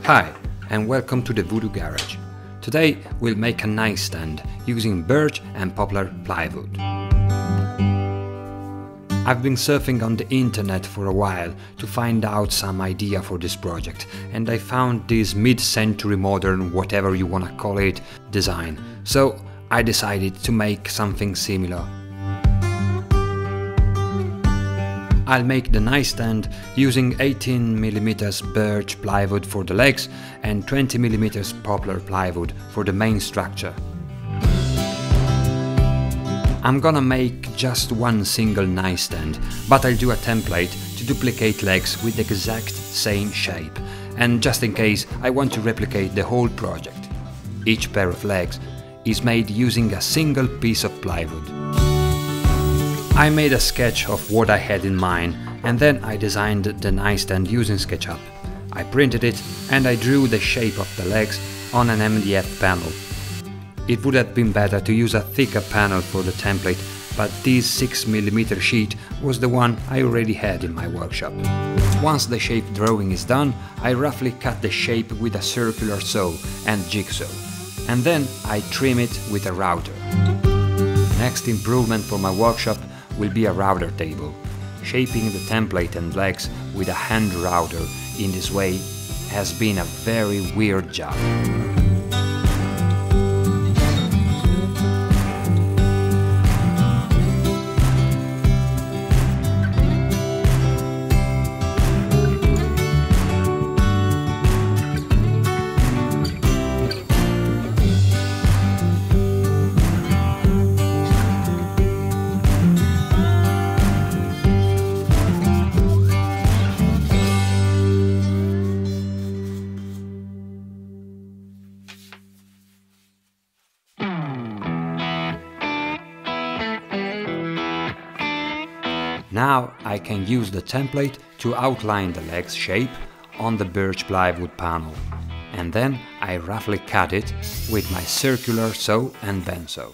Hi, and welcome to the Voodoo Garage. Today we'll make a nightstand using birch and poplar plywood. I've been surfing on the internet for a while to find out some idea for this project, and I found this mid-century modern, whatever you wanna call it, design. So I decided to make something similar. I'll make the nightstand using 18mm birch plywood for the legs and 20mm poplar plywood for the main structure. I'm gonna make just one single nightstand, but I'll do a template to duplicate legs with the exact same shape, and just in case I want to replicate the whole project. Each pair of legs is made using a single piece of plywood. I made a sketch of what I had in mind, and then I designed the nightstand using SketchUp. I printed it and I drew the shape of the legs on an MDF panel. It would have been better to use a thicker panel for the template, but this 6mm sheet was the one I already had in my workshop. Once the shape drawing is done, I roughly cut the shape with a circular saw and jigsaw, and then I trim it with a router. Next improvement for my workshop will be a router table. Shaping the template and legs with a hand router in this way has been a very weird job. Now I can use the template to outline the leg's shape on the birch plywood panel, and then I roughly cut it with my circular saw and bandsaw.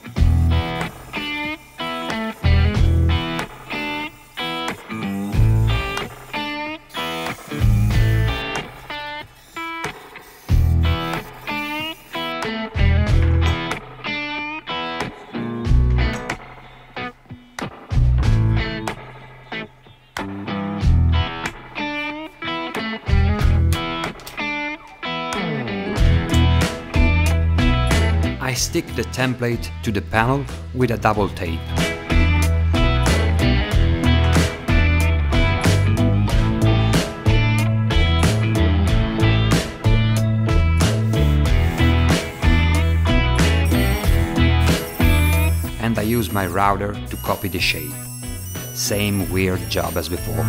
I stick the template to the panel with a double tape. And I use my router to copy the shape. Same weird job as before.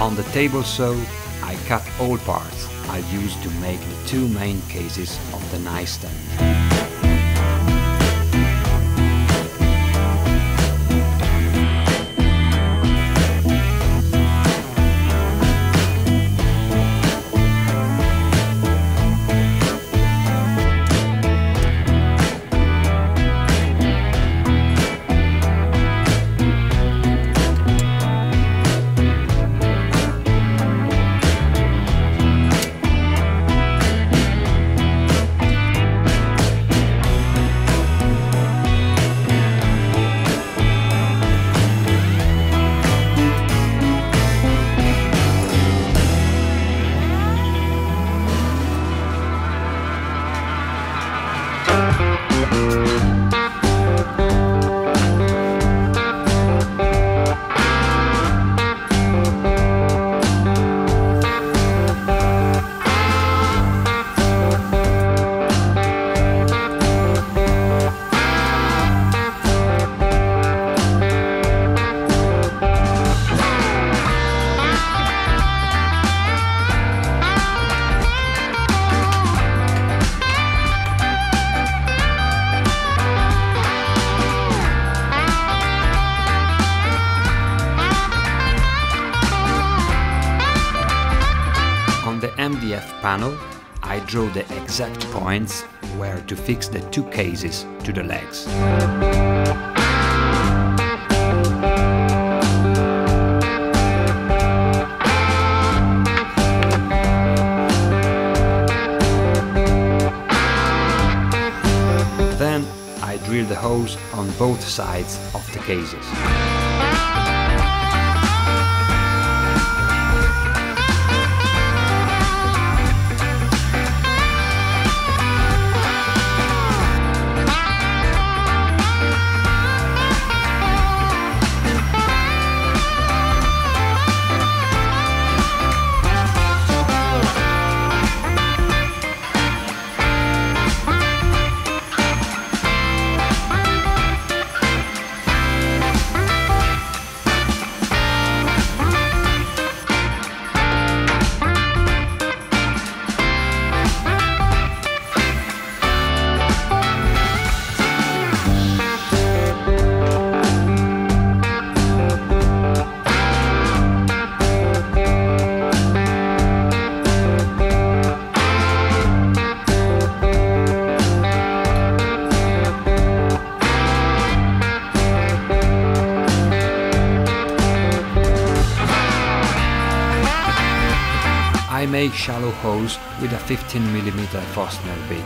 On the table saw, I cut all parts I'll use to make the two main cases of the nightstand. MDF panel, I draw the exact points where to fix the two cases to the legs. Then I drill the holes on both sides of the cases. I make shallow holes with a 15mm Forstner bit.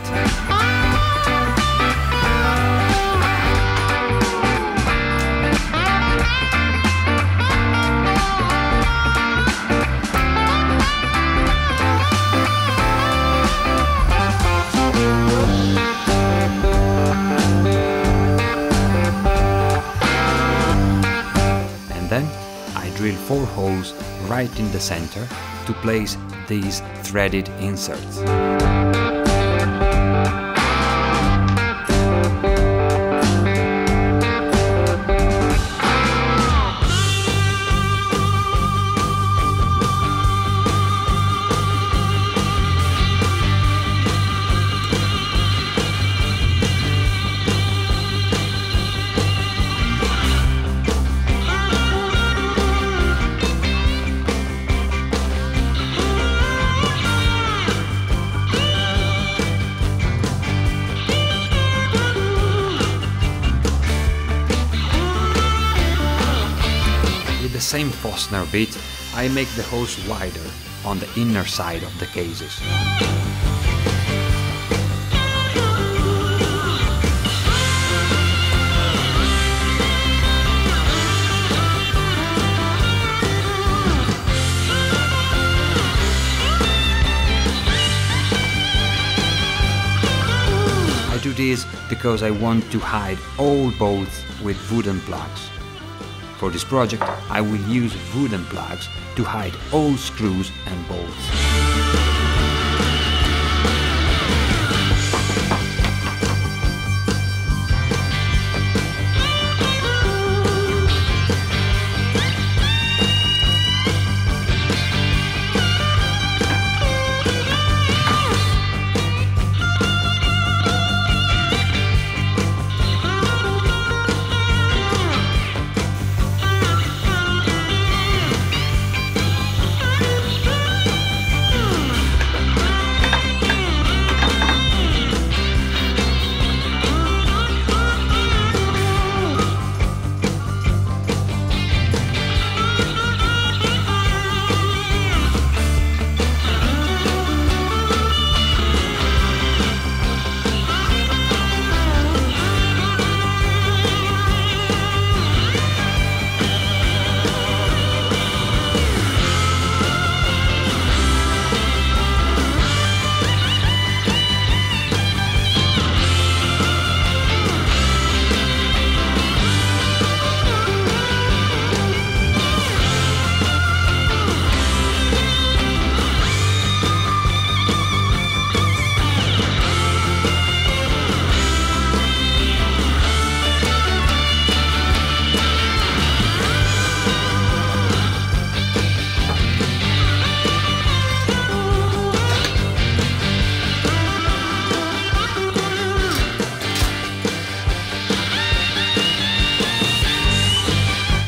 And then I drill 4 holes right in the center to place these threaded inserts. The same Forstner bit, I make the holes wider on the inner side of the cases. I do this because I want to hide all bolts with wooden plugs. For this project, I will use wooden plugs to hide all screws and bolts.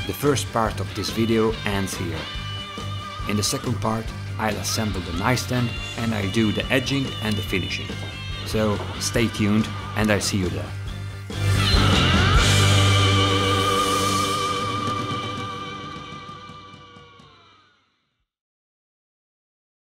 The first part of this video ends here. In the second part, I'll assemble the nightstand and I'll do the edging and the finishing. So stay tuned and I'll see you there.